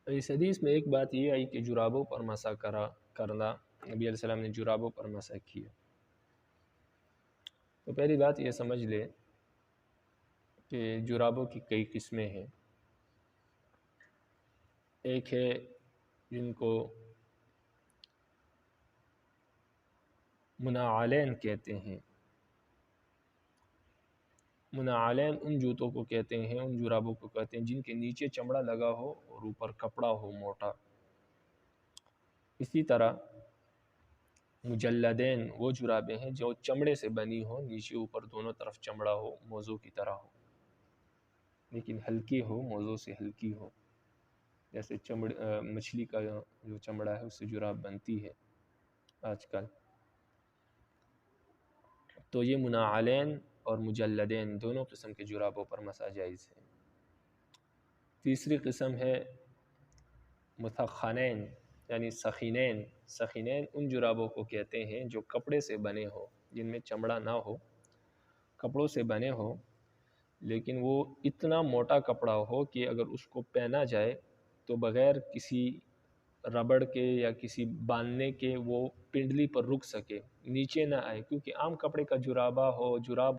اس حدیث میں ایک بات یہ آئی کہ جرابوں پر مسح کرنا، نبی علیہ السلام نے جرابوں پر مسح کیا، تو پہلی بات یہ سمجھ لے کہ جرابوں کی کئی قسمیں ہیں۔ ایک ہے جن کو منعلین کہتے ہیں، منعلین ان جوتوں کو کہتے ہیں، ان جرابوں کو کہتے ہیں جن کے نیچے چمڑا لگا ہو اور اوپر کپڑا ہو موٹا۔ اسی طرح مجلدین وہ جرابیں ہیں جو چمڑے سے بنی ہو، نیچے اوپر دونوں طرف چمڑا ہو، موزوں کی طرح ہو، لیکن ہلکی ہو، موزوں سے ہلکی ہو، جیسے مچھلی کا جو چمڑا ہے اس سے جراب بنتی ہے آج کل۔ تو یہ منعلین اور مجلدین دونوں قسم کے جرابوں پر مسح جائز ہے۔ تیسری قسم ہے مثخنین یعنی سخینین۔ سخینین ان جرابوں کو کہتے ہیں جو کپڑے سے بنے ہو، جن میں چمڑا نہ ہو، کپڑوں سے بنے ہو، لیکن وہ اتنا موٹا کپڑا ہو کہ اگر اس کو پہنا جائے تو بغیر کسی ربڑ کے یا کسی باندھنے کے وہ پنڈلی پر رک سکے، نیچے نہ آئے، کیونکہ عام کپڑے کا جراب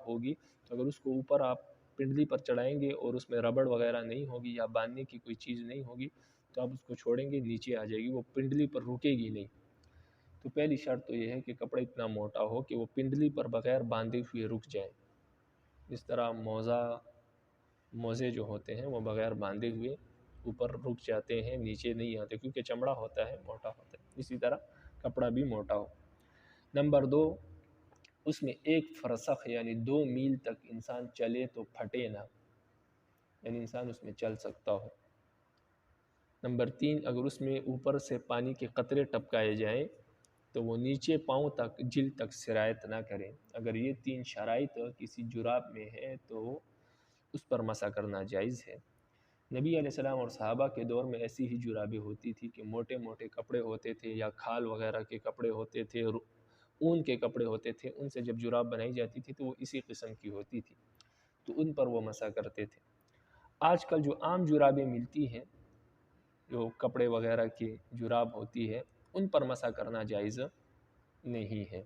ہوگی تو اگر اس کو اوپر آپ پنڈلی پر چڑھائیں گے اور اس میں ربڑ وغیرہ نہیں ہوگی یا باندھنے کی کوئی چیز نہیں ہوگی تو آپ اس کو چھوڑیں گے نیچے آ جائے گی، وہ پنڈلی پر رکے گی نہیں۔ تو پہلی شرط تو یہ ہے کہ کپڑا اتنا موٹا ہو کہ وہ پنڈلی پر بغیر باندھے ہوئے رک جائیں، اس طرح موزے جو ہوتے ہیں وہ بغیر باندھے ہوئے اوپر رک جاتے ہیں، نیچے نہیں آتے کیونکہ چمڑا ہوتا ہے، موٹا ہوتا ہے، اسی طرح کپڑا بھی موٹا ہو۔ نمبر 2، اس میں 1 فرسخ یعنی 2 میل تک انسان چلے تو پھٹے نہ، یعنی انسان اس میں چل سکتا ہو۔ نمبر 3، اگر اس میں اوپر سے پانی کے قطرے ٹپکائے جائیں تو وہ نیچے پاؤں تک جلد تک سرایت نہ کریں۔ اگر یہ 3 شرائط کسی جراب میں ہے تو اس پر مسح کرنا جائز ہے۔ نبی علیہ السلام اور صحابہ کے دور میں ایسی ہی جرابیں ہوتی تھی کہ موٹے موٹے کپڑے ہوتے تھے یا کھال وغیرہ کے کپڑے ہوتے تھے، اون کے کپڑے ہوتے تھے، ان سے جب جراب بنائی جاتی تھی تو وہ اسی قسم کی ہوتی تھی، تو ان پر وہ مسح کرتے تھے۔ آج کل جو عام جرابیں ملتی ہیں، جو کپڑے وغیرہ کی جراب ہوتی ہے، ان پر مسح کرنا جائز نہیں ہے،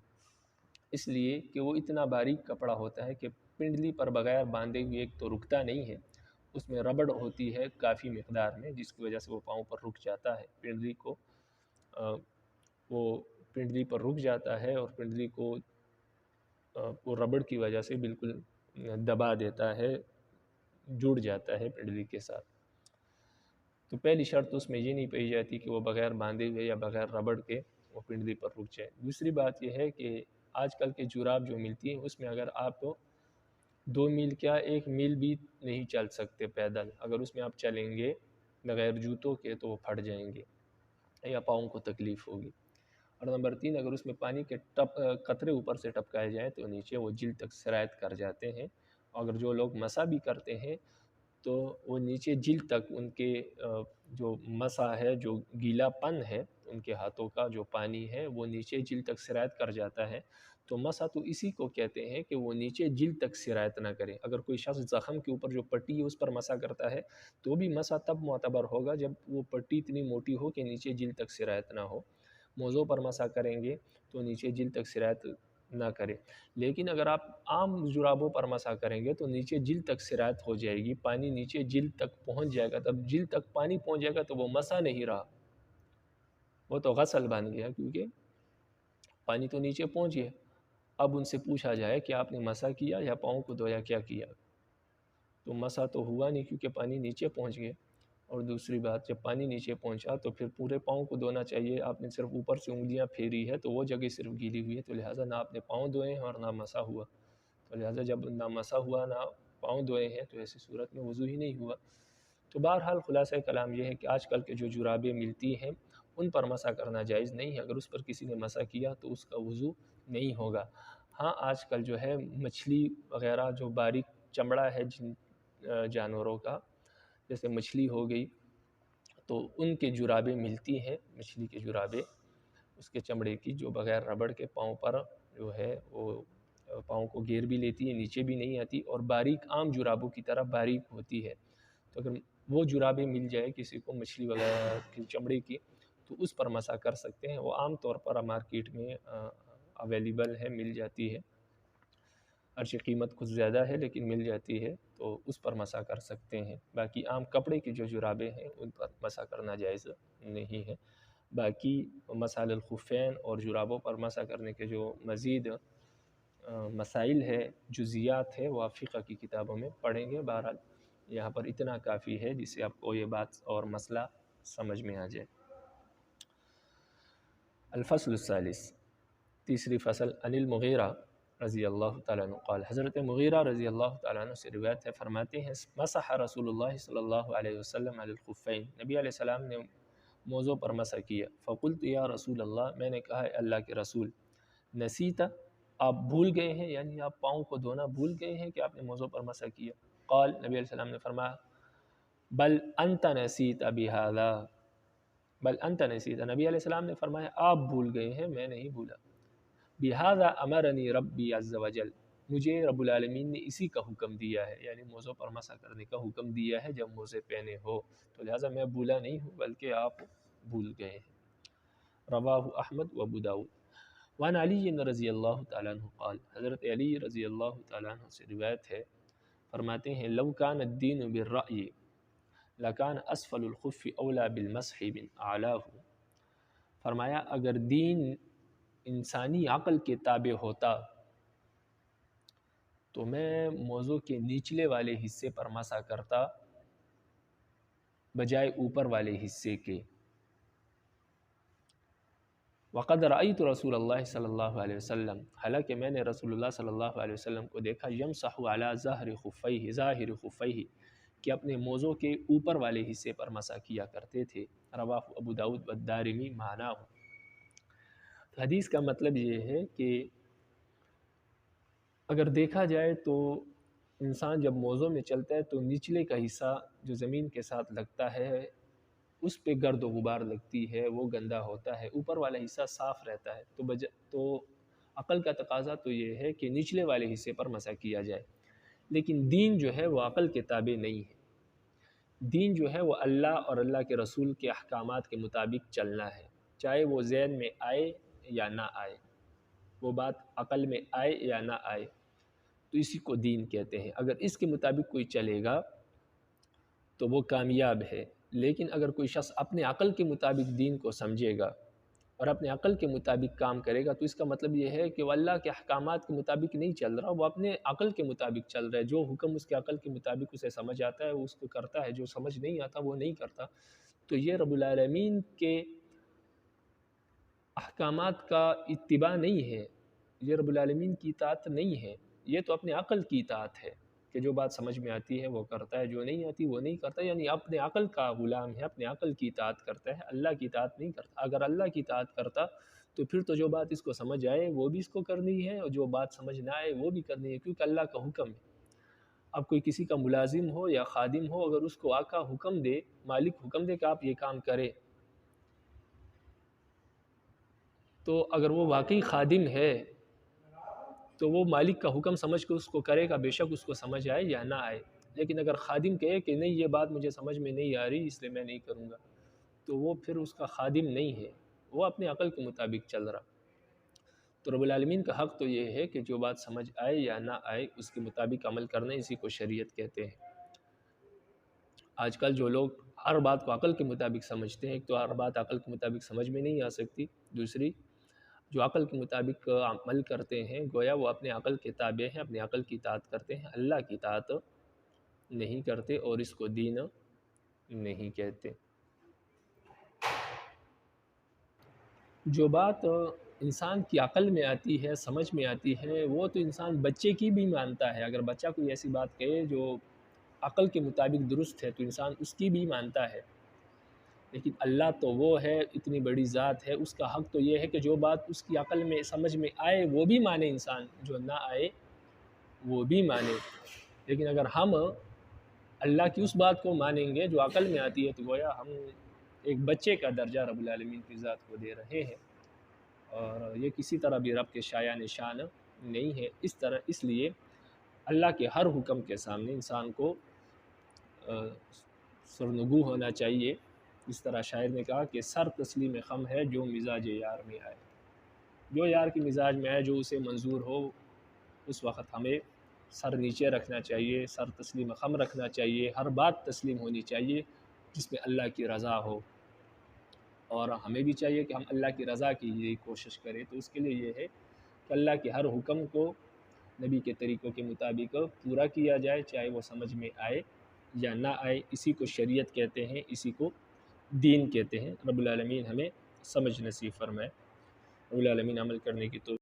اس لیے کہ وہ اتنا باریک کپڑا ہوتا ہے کہ پنڈلی پر بغیر باندھے ہوئے ایک تو رکتا نہیں ہے، اس میں ربڑ ہوتی ہے کافی مقدار میں جس کی وجہ سے وہ پاؤں پر رک جاتا ہے، وہ پنڈلی پر رک جاتا ہے اور پنڈلی کو وہ ربڑ کی وجہ سے بالکل دبا دیتا ہے، جڑ جاتا ہے پنڈلی کے ساتھ۔ تو پہلی شرط اس میں یہ نہیں پائی جاتی کہ وہ بغیر باندھے ہوئے یا بغیر ربڑ کے وہ پنڈلی پر رک جائے۔ دوسری بات یہ ہے کہ آج کل کے جراب جو ملتی ہیں اس میں اگر آپ 2 میل کیا 1 میل بھی نہیں چل سکتے پیدل، اگر اس میں آپ چلیں گے بغیر جوتوں کے تو وہ پھٹ جائیں گے یا پاؤں کو تکلیف ہوگی۔ اور نمبر 3، اگر اس میں پانی کے قطرے اوپر سے ٹپکائے جائیں تو نیچے وہ جلد تک سرایت کر جاتے ہیں، اگر جو لوگ مسح بھی کرتے ہیں تو وہ نیچے جلد تک ان کے جو مسح ہے، جو گیلا پن ہے ان کے ہاتھوں کا جو پانی ہے وہ نیچے جلد تک سرایت کر جاتا ہے، تو مسح تو اسی کو کہتے ہیں کہ وہ نیچے جلد تک سرایت نہ کرے۔ اگر کوئی شخص زخم کے اوپر جو پٹی ہے اس پر مسح کرتا ہے تو بھی مسح تب معتبر ہوگا جب وہ پٹی اتنی موٹی ہو کہ نیچے جلد تک سرایت نہ ہو۔ موزوں پر مسح کریں گے تو نیچے جلد تک سرایت نہ کرے۔ لیکن اگر آپ عام جرابوں پر مسح کریں گے تو نیچے جلد تک سرایت ہو جائے گی، پانی نیچے جلد تک پہنچ جائے گا، تب جلد تک پانی پہنچ جائے گا تو وہ مسح نہیں رہا، وہ تو غسل بن گیا، کیونکہ پانی تو نیچے پہنچ گیا۔ اب ان سے پوچھا جائے کہ آپ نے مسح کیا یا پاؤں کو دھویا، کیا کیا؟ تو مسح تو ہوا نہیں کیونکہ پانی نیچے پہنچ گیا۔ اور دوسری بات، جب پانی نیچے پہنچا تو پھر پورے پاؤں کو دھونا چاہیے، آپ نے صرف اوپر سے انگلیاں پھیری ہے تو وہ جگہ صرف گیلی ہوئی ہے، تو لہٰذا نہ آپ نے پاؤں دھوئے ہیں اور نہ مسح ہوا، تو لہٰذا جب نہ مسح ہوا نہ پاؤں دھوئے ہیں تو ایسی صورت میں وضو ہی نہیں ہوا۔ تو بہرحال خلاصہ کلام یہ ہے کہ آج کل کے جو جرابیں ملتی ہیں ان پر مسح کرنا جائز نہیں ہے، اگر اس پر کسی نے مسح کیا تو اس کا وضو نہیں ہوگا۔ ہاں آج کل جو ہے مچھلی وغیرہ جو باریک چمڑا ہے جن جانوروں کا، جیسے مچھلی ہو گئی، تو ان کے جرابیں ملتی ہیں، مچھلی کے جرابیں اس کے چمڑے کی، جو بغیر ربڑ کے پاؤں پر جو ہے وہ پاؤں کو گھیر بھی لیتی ہے، نیچے بھی نہیں آتی، اور باریک عام جرابوں کی طرح باریک ہوتی ہے۔ تو اگر وہ جرابیں مل جائے کسی کو مچھلی وغیرہ کی چمڑے کی تو اس پر مسح کر سکتے ہیں، وہ عام طور پر مارکیٹ میں اویلیبل ہے، مل جاتی ہے، اگرچہ قیمت کچھ زیادہ ہے لیکن مل جاتی ہے، تو اس پر مسح کر سکتے ہیں۔ باقی عام کپڑے کی جو جرابیں ہیں ان پر مسح کرنا جائز نہیں ہے۔ باقی مسح الخفین اور جرابوں پر مسح کرنے کے جو مزید مسائل ہے، جزیات ہے، وہ آپ فقہ کی کتابوں میں پڑھیں گے۔ بہرحال یہاں پر اتنا کافی ہے جس سے آپ کو یہ بات اور مسئلہ سمجھ میں آ جائے۔ الفصل الثالث، تیسری فصل، عن المغیرہ رضی اللہ تعالیٰ عنہ قال، حضرت مغیرہ رضی اللہ تعالیٰ عنہ سے روایت ہے، فرماتے ہیں مسح رسول اللہ صلی اللہ علیہ وسلم علی الخفین، نبی علیہ السلام نے موزوں پر مسح کیا۔ فقلت یا رسول اللہ، میں نے کہا ہے اللہ کے رسول، نسیتا، آپ بھول گئے ہیں، یعنی آپ پاؤں کو دھونا بھول گئے ہیں کہ آپ نے موزوں پر مسح کیا؟ قال، نبی علیہ السلام نے فرمایا بل انت نسیت بہذا، بل انت نسیت، نبی علیہ السلام نے فرمایا آپ بھول گئے ہیں، میں نہیں بھولا۔ بہذا امرنی ربی عز وجل، مجھے رب العالمین نے اسی کا حکم دیا ہے، یعنی موزوں پر مسح کرنے کا حکم دیا ہے جب موزے پہنے ہو، تو لہٰذا میں بھولا نہیں ہوں بلکہ آپ بھول گئے ہیں۔ رواہ احمد و ابو داؤد۔ وعن علی رضی اللہ تعالیٰ عنہ قال، حضرت علی رضی اللہ تعالیٰ عنہ سے روایت ہے، فرماتے ہیں لو کان الدین بالرأی لکان اسفل الخف اولا بالمسح من اعلاہ، فرمایا اگر دین انسانی عقل کے تابع ہوتا تو میں موضوع کے نچلے والے حصے پر مسح کرتا بجائے اوپر والے حصے کے۔ وقد رأیت رسول اللہ صلی اللہ علیہ وسلم، حالانکہ میں نے رسول اللہ صلی اللہ علیہ وسلم کو دیکھا، یمسح علی ظہر خفیہ، ظاہر خفیہ، کہ اپنے موزوں کے اوپر والے حصے پر مسح کیا کرتے تھے۔ رواہ ابو داؤد والدارمی معناہ۔ حدیث کا مطلب یہ ہے کہ اگر دیکھا جائے تو انسان جب موزوں میں چلتا ہے تو نچلے کا حصہ جو زمین کے ساتھ لگتا ہے اس پہ گرد و غبار لگتی ہے، وہ گندا ہوتا ہے، اوپر والا حصہ صاف رہتا ہے، تو عقل کا تقاضا تو یہ ہے کہ نچلے والے حصے پر مسح کیا جائے۔ لیکن دین جو ہے وہ عقل کے تابع نہیں ہے، دین جو ہے وہ اللہ اور اللہ کے رسول کے احکامات کے مطابق چلنا ہے، چاہے وہ ذہن میں آئے یا نہ آئے، وہ بات عقل میں آئے یا نہ آئے، تو اسی کو دین کہتے ہیں۔ اگر اس کے مطابق کوئی چلے گا تو وہ کامیاب ہے، لیکن اگر کوئی شخص اپنے عقل کے مطابق دین کو سمجھے گا اور اپنے عقل کے مطابق کام کرے گا تو اس کا مطلب یہ ہے کہ وہ اللہ کے احکامات کے مطابق نہیں چل رہا، وہ اپنے عقل کے مطابق چل رہا ہے، جو حکم اس کے عقل کے مطابق اسے سمجھ آتا ہے وہ اس کو کرتا ہے، جو سمجھ نہیں آتا وہ نہیں کرتا۔ تو یہ رب العالمین کے احکامات کا اتباع نہیں ہے، یہ رب العالمین کی اطاعت نہیں ہے، یہ تو اپنے عقل کی اطاعت ہے کہ جو بات سمجھ میں آتی ہے وہ کرتا ہے، جو نہیں آتی وہ نہیں کرتا، یعنی اپنے عقل کا غلام ہے، اپنے عقل کی اطاعت کرتا ہے، اللہ کی اطاعت نہیں کرتا۔ اگر اللہ کی اطاعت کرتا تو پھر تو جو بات اس کو سمجھ آئے وہ بھی اس کو کرنی ہے اور جو بات سمجھ نہ آئے وہ بھی کرنی ہے، کیونکہ اللہ کا حکم ہے۔ اب کوئی کسی کا ملازم ہو یا خادم ہو، اگر اس کو آقا حکم دے، مالک حکم دے کہ آپ یہ کام کرے، تو اگر وہ واقعی خادم ہے تو وہ مالک کا حکم سمجھ کے اس کو کرے گا، بے شک اس کو سمجھ آئے یا نہ آئے۔ لیکن اگر خادم کہے کہ نہیں یہ بات مجھے سمجھ میں نہیں آ رہی اس لیے میں نہیں کروں گا، تو وہ پھر اس کا خادم نہیں ہے، وہ اپنے عقل کے مطابق چل رہا۔ تو رب العالمین کا حق تو یہ ہے کہ جو بات سمجھ آئے یا نہ آئے اس کے مطابق عمل کرنا، اسی کو شریعت کہتے ہیں۔ آج کل جو لوگ ہر بات کو عقل کے مطابق سمجھتے ہیں، ایک تو ہر بات عقل کے مطابق سمجھ میں نہیں آ سکتی، دوسری جو عقل کے مطابق عمل کرتے ہیں گویا وہ اپنے عقل کے تابع ہیں، اپنے عقل کی اطاعت کرتے ہیں، اللہ کی اطاعت نہیں کرتے اور اس کو دین نہیں کہتے۔ جو بات انسان کی عقل میں آتی ہے، سمجھ میں آتی ہے، وہ تو انسان بچے کی بھی مانتا ہے۔ اگر بچہ کوئی ایسی بات کہے جو عقل کے مطابق درست ہے تو انسان اس کی بھی مانتا ہے، لیکن اللہ تو وہ ہے، اتنی بڑی ذات ہے، اس کا حق تو یہ ہے کہ جو بات اس کی عقل میں سمجھ میں آئے وہ بھی مانے انسان، جو نہ آئے وہ بھی مانے۔ لیکن اگر ہم اللہ کی اس بات کو مانیں گے جو عقل میں آتی ہے تو گویا ہم ایک بچے کا درجہ رب العالمین کی ذات کو دے رہے ہیں، اور یہ کسی طرح بھی رب کے شایع نشان نہیں ہے۔ اس لیے اللہ کے ہر حکم کے سامنے انسان کو سرنگو ہونا چاہیے۔ اس طرح شاعر نے کہا کہ سر تسلیم خم ہے جو مزاج یار میں آئے، جو یار کی مزاج میں آئے، جو اسے منظور ہو، اس وقت ہمیں سر نیچے رکھنا چاہیے، سر تسلیم خم رکھنا چاہیے، ہر بات تسلیم ہونی چاہیے جس میں اللہ کی رضا ہو، اور ہمیں بھی چاہیے کہ ہم اللہ کی رضا کی یہ کوشش کریں۔ تو اس کے لیے یہ ہے کہ اللہ کے ہر حکم کو نبی کے طریقوں کے مطابق پورا کیا جائے، چاہے وہ سمجھ میں آئے یا نہ آئے، اسی کو شریعت کہتے ہیں، اسی کو دین کہتے ہیں۔ رب العالمین ہمیں سمجھ نصیب فرمائے، رب العالمین عمل کرنے کی تو